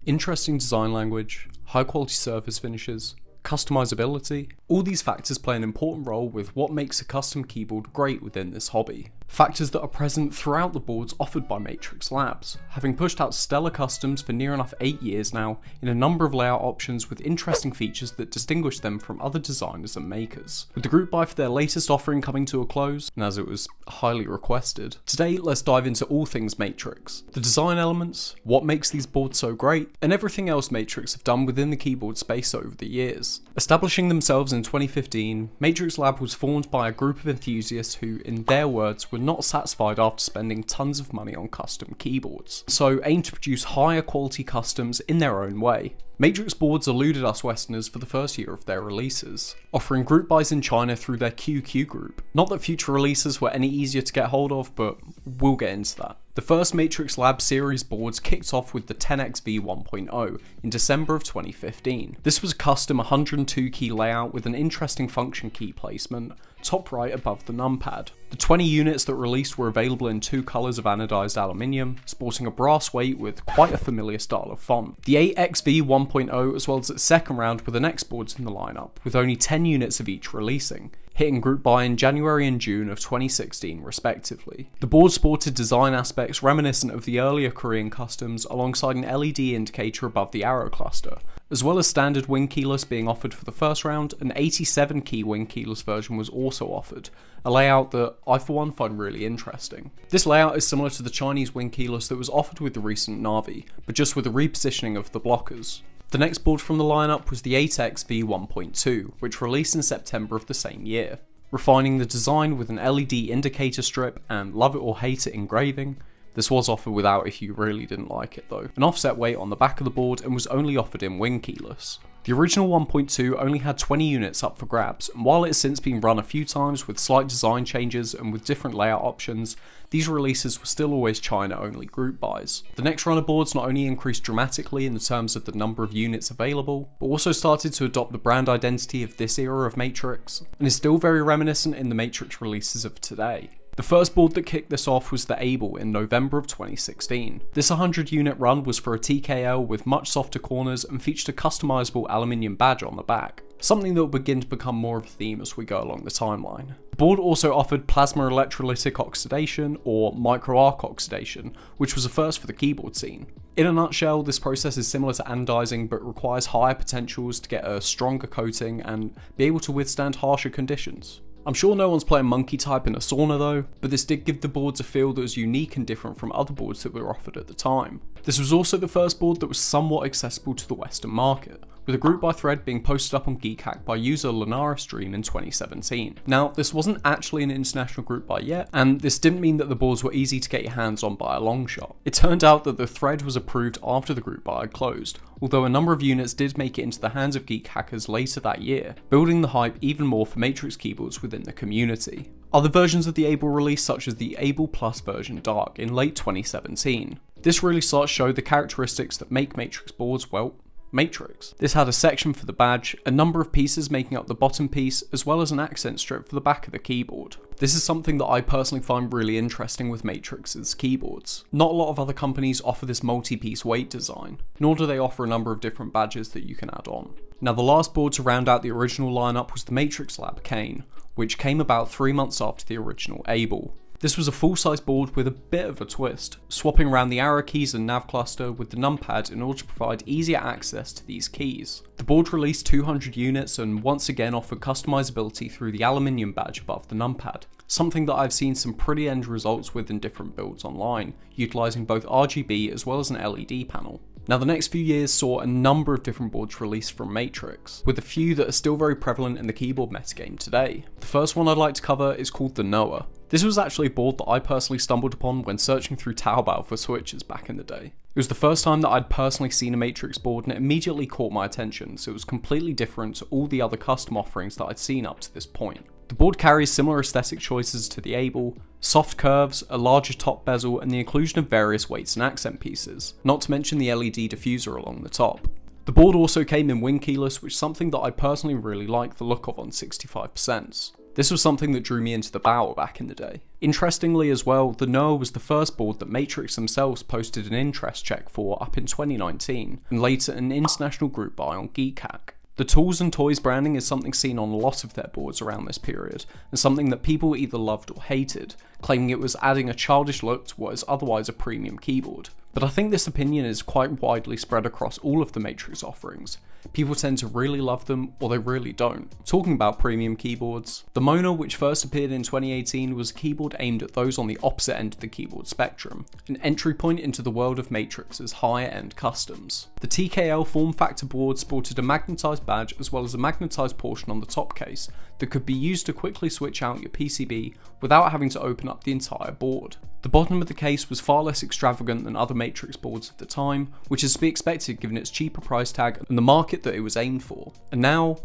interesting design language, high quality surface finishes, customizability. All these factors play an important role with what makes a custom keyboard great within this hobby. Factors that are present throughout the boards offered by Matrix Labs, having pushed out stellar customs for near enough 8 years now in a number of layout options with interesting features that distinguish them from other designers and makers. With the group buy for their latest offering coming to a close, and as it was highly requested, today let's dive into all things Matrix. The design elements, what makes these boards so great, and everything else Matrix have done within the keyboard space over the years. Establishing themselves in 2015, Matrix Lab was formed by a group of enthusiasts who, in their words, were not satisfied after spending tons of money on custom keyboards, so aimed to produce higher quality customs in their own way. Matrix boards eluded us Westerners for the first year of their releases, offering group buys in China through their QQ group. Not that future releases were any easier to get hold of, but we'll get into that. The first Matrix Lab series boards kicked off with the 10XV 1.0 in December of 2015. This was a custom 102 key layout with an interesting function key placement, top right above the numpad. The 20 units that released were available in 2 colours of anodized aluminium, sporting a brass weight with quite a familiar style of font. The 8XV 1.0 as well as its second round were the next boards in the lineup, with only 10 units of each releasing, hitting group buy in January and June of 2016 respectively. The board sported design aspects reminiscent of the earlier Korean customs alongside an LED indicator above the arrow cluster, as well as standard wing keyless being offered for the first round. An 87 key wing keyless version was also offered, a layout that I for one find really interesting. This layout is similar to the Chinese wing keyless that was offered with the recent Navi, but just with a repositioning of the blockers. The next board from the lineup was the 8XV 1.2, which released in September of the same year. Refining the design with an LED indicator strip and love it or hate it engraving. This was offered without if you really didn't like it though. An offset weight on the back of the board and was only offered in wing keyless. The original 1.2 only had 20 units up for grabs, and while it has since been run a few times with slight design changes and with different layout options, these releases were still always China only group buys. The next run of boards not only increased dramatically in terms of the number of units available, but also started to adopt the brand identity of this era of Matrix, and is still very reminiscent in the Matrix releases of today. The first board that kicked this off was the Able in November of 2016. This 100 unit run was for a TKL with much softer corners and featured a customizable aluminium badge on the back, something that will begin to become more of a theme as we go along the timeline. The board also offered plasma electrolytic oxidation or micro-arc oxidation, which was a first for the keyboard scene. In a nutshell, this process is similar to anodizing but requires higher potentials to get a stronger coating and be able to withstand harsher conditions. I'm sure no one's playing monkey type in a sauna though, but this did give the boards a feel that was unique and different from other boards that were offered at the time. This was also the first board that was somewhat accessible to the Western market, with a group buy thread being posted up on KeebCats by user Lanara Stream in 2017. Now, this wasn't actually an international group buy yet, and this didn't mean that the boards were easy to get your hands on by a long shot. It turned out that the thread was approved after the group buy had closed, although a number of units did make it into the hands of geek hackers later that year, building the hype even more for Matrix keyboards within the community. Other versions of the Able released, such as the Able Plus version Dark in late 2017. This really starts to show the characteristics that make Matrix boards, well, Matrix. This had a section for the badge, a number of pieces making up the bottom piece, as well as an accent strip for the back of the keyboard. This is something that I personally find really interesting with Matrix's keyboards. Not a lot of other companies offer this multi-piece weight design, nor do they offer a number of different badges that you can add on. Now, the last board to round out the original lineup was the Matrix Lab Kane, which came about 3 months after the original Able. This was a full-size board with a bit of a twist, swapping around the arrow keys and nav cluster with the numpad in order to provide easier access to these keys. The board released 200 units and once again offered customizability through the aluminium badge above the numpad, something that I've seen some pretty end results with in different builds online, utilising both RGB as well as an LED panel. Now, the next few years saw a number of different boards released from Matrix, with a few that are still very prevalent in the keyboard metagame today. The first one I'd like to cover is called the Noah. This was actually a board that I personally stumbled upon when searching through Taobao for switches back in the day. It was the first time that I'd personally seen a Matrix board and it immediately caught my attention, so it was completely different to all the other custom offerings that I'd seen up to this point. The board carries similar aesthetic choices to the Able, soft curves, a larger top bezel, and the inclusion of various weights and accent pieces, not to mention the LED diffuser along the top. The board also came in wing keyless, which is something that I personally really like the look of on 65%. This was something that drew me into the Bower back in the day. Interestingly as well, the Noah was the first board that Matrix themselves posted an interest check for up in 2019, and later an international group buy on KeebCats. The tools and toys branding is something seen on a lot of their boards around this period, and something that people either loved or hated, claiming it was adding a childish look to what is otherwise a premium keyboard. But I think this opinion is quite widely spread across all of the Matrix offerings. People tend to really love them, or they really don't. Talking about premium keyboards, the Mona, which first appeared in 2018, was a keyboard aimed at those on the opposite end of the keyboard spectrum, an entry point into the world of Matrix's higher end customs. The TKL form factor board sported a magnetised badge as well as a magnetised portion on the top case that could be used to quickly switch out your PCB without having to open up the entire board. The bottom of the case was far less extravagant than other Matrix boards of the time, which is to be expected given its cheaper price tag and the market that it was aimed for. And now,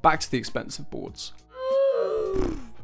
back to the expensive boards.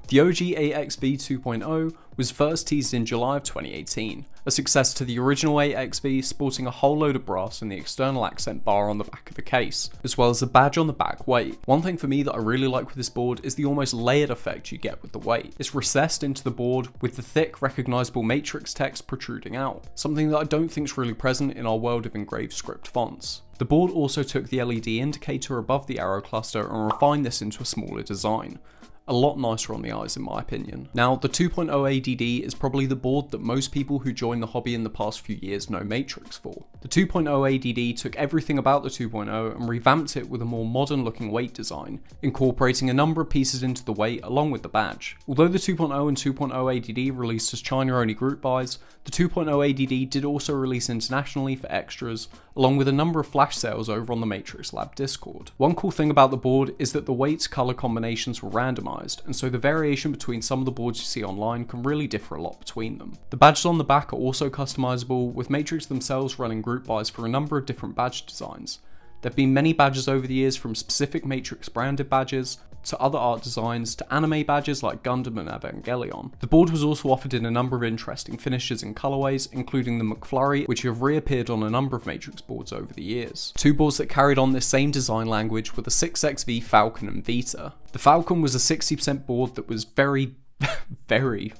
The OG AXV 2.0 was first teased in July of 2018, a success to the original AXV, sporting a whole load of brass and the external accent bar on the back of the case, as well as a badge on the back weight. One thing for me that I really like with this board is the almost layered effect you get with the weight. It's recessed into the board with the thick, recognisable Matrix text protruding out, something that I don't think is really present in our world of engraved script fonts. The board also took the LED indicator above the arrow cluster and refined this into a smaller design. A lot nicer on the eyes in my opinion. Now, the 2.0 ADD is probably the board that most people who joined the hobby in the past few years know Matrix for. The 2.0 ADD took everything about the 2.0 and revamped it with a more modern looking weight design, incorporating a number of pieces into the weight along with the badge. Although the 2.0 and 2.0 ADD released as China only group buys, the 2.0 ADD did also release internationally for extras, along with a number of flash sales over on the Matrix Lab Discord. One cool thing about the board is that the weights colour combinations were randomised, and so the variation between some of the boards you see online can really differ a lot between them. The badges on the back are also customisable, with Matrix themselves running group buys for a number of different badge designs. There have been many badges over the years, from specific Matrix branded badges to other art designs to anime badges like Gundam and Evangelion. The board was also offered in a number of interesting finishes and colorways, including the McFlurry, which have reappeared on a number of Matrix boards over the years. Two boards that carried on this same design language were the 6XV Falcon and Vita. The Falcon was a 60% board that was very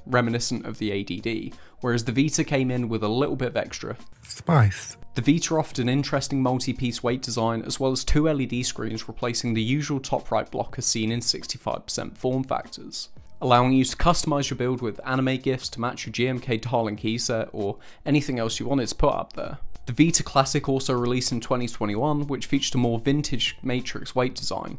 reminiscent of the ADD, whereas the Vita came in with a little bit of extra spice. The Vita offered an interesting multi-piece weight design, as well as two LED screens replacing the usual top right blocker seen in 65% form factors, allowing you to customise your build with anime gifs to match your GMK Darling keyset or anything else you wanted to put up there. The Vita Classic also released in 2021, which featured a more vintage Matrix weight design,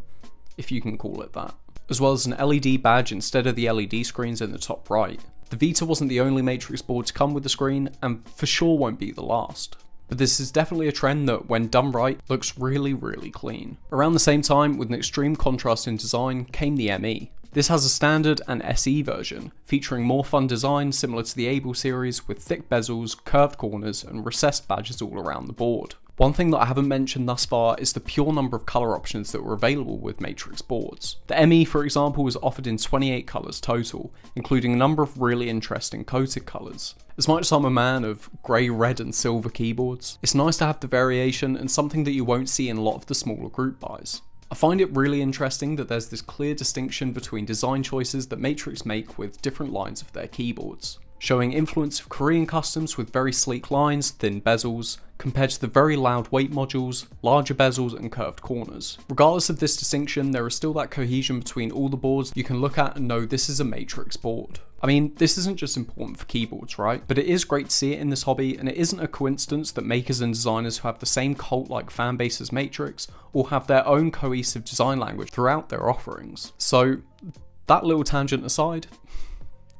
if you can call it that, as well as an LED badge instead of the LED screens in the top right. The Vita wasn't the only Matrix board to come with the screen, and for sure won't be the last. But this is definitely a trend that, when done right, looks really clean. Around the same time, with an extreme contrast in design, came the ME. This has a standard and SE version, featuring more fun design similar to the Able series, with thick bezels, curved corners, and recessed badges all around the board. One thing that I haven't mentioned thus far is the pure number of colour options that were available with Matrix boards. The ME, for example, was offered in 28 colours total, including a number of really interesting coated colours. As much as I'm a man of grey, red and silver keyboards, it's nice to have the variation and something that you won't see in a lot of the smaller group buys. I find it really interesting that there's this clear distinction between design choices that Matrix make with different lines of their keyboards, showing influence of Korean customs with very sleek lines, thin bezels, compared to the very loud weight modules, larger bezels and curved corners. Regardless of this distinction, there is still that cohesion between all the boards you can look at and know this is a Matrix board. I mean, this isn't just important for keyboards, right? But it is great to see it in this hobby, and it isn't a coincidence that makers and designers who have the same cult-like fanbase as Matrix all have their own cohesive design language throughout their offerings. So, that little tangent aside,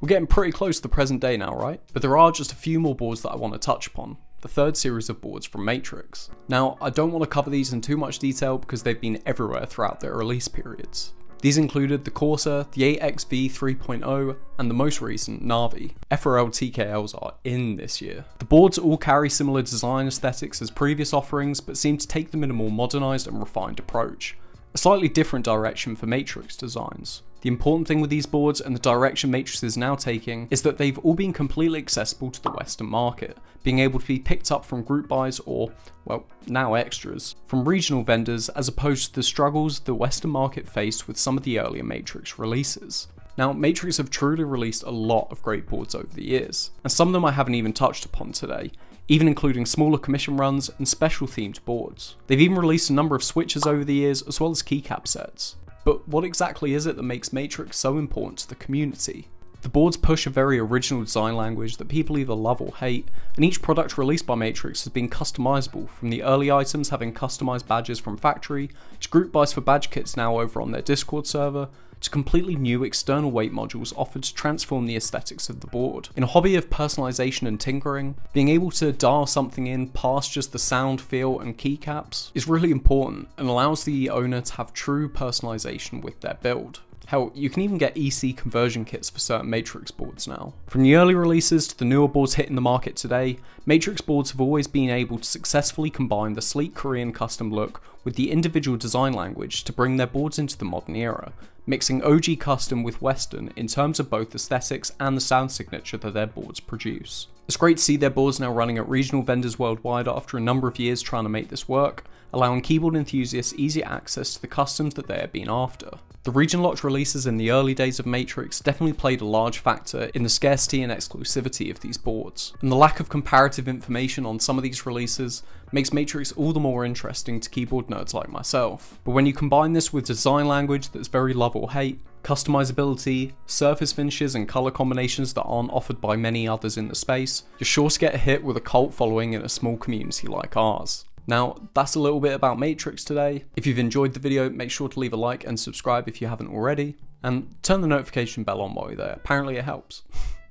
we're getting pretty close to the present day now, right? But there are just a few more boards that I want to touch upon. The third series of boards from Matrix. Now, I don't want to cover these in too much detail because they've been everywhere throughout their release periods. These included the Corsa, the 8XV 3.0, and the most recent Navi. FRL TKLs are in this year. The boards all carry similar design aesthetics as previous offerings, but seem to take them in a more modernised and refined approach. A slightly different direction for Matrix designs. The important thing with these boards, and the direction Matrix is now taking, is that they've all been completely accessible to the Western market, being able to be picked up from group buys or, well, now extras, from regional vendors, as opposed to the struggles the Western market faced with some of the earlier Matrix releases. Now, Matrix have truly released a lot of great boards over the years, and some of them I haven't even touched upon today, even including smaller commission runs and special themed boards. They've even released a number of switches over the years, as well as keycap sets. But what exactly is it that makes Matrix so important to the community? The boards push a very original design language that people either love or hate, and each product released by Matrix has been customizable, from the early items having customized badges from factory, to group buys for badge kits now over on their Discord server, to completely new external weight modules offered to transform the aesthetics of the board. In a hobby of personalization and tinkering, being able to dial something in past just the sound, feel and keycaps is really important and allows the owner to have true personalization with their build. Hell, you can even get EC conversion kits for certain Matrix boards now. From the early releases to the newer boards hitting the market today, Matrix boards have always been able to successfully combine the sleek Korean custom look with the individual design language to bring their boards into the modern era, mixing OG custom with Western in terms of both aesthetics and the sound signature that their boards produce. It's great to see their boards now running at regional vendors worldwide after a number of years trying to make this work, allowing keyboard enthusiasts easier access to the customs that they have been after. The region locked releases in the early days of Matrix definitely played a large factor in the scarcity and exclusivity of these boards, and the lack of comparative information on some of these releases makes Matrix all the more interesting to keyboard nerds like myself. But when you combine this with design language that's very love or hate, customizability, surface finishes and colour combinations that aren't offered by many others in the space, you're sure to get a hit with a cult following in a small community like ours. Now, that's a little bit about Matrix today. If you've enjoyed the video, make sure to leave a like and subscribe if you haven't already, and turn the notification bell on while you're there. Apparently it helps.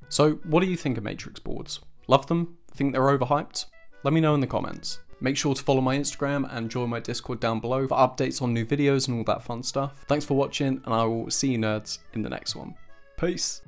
So, what do you think of Matrix boards? Love them? Think they're overhyped? Let me know in the comments. Make sure to follow my Instagram and join my Discord down below for updates on new videos and all that fun stuff. Thanks for watching, and I will see you nerds in the next one. Peace!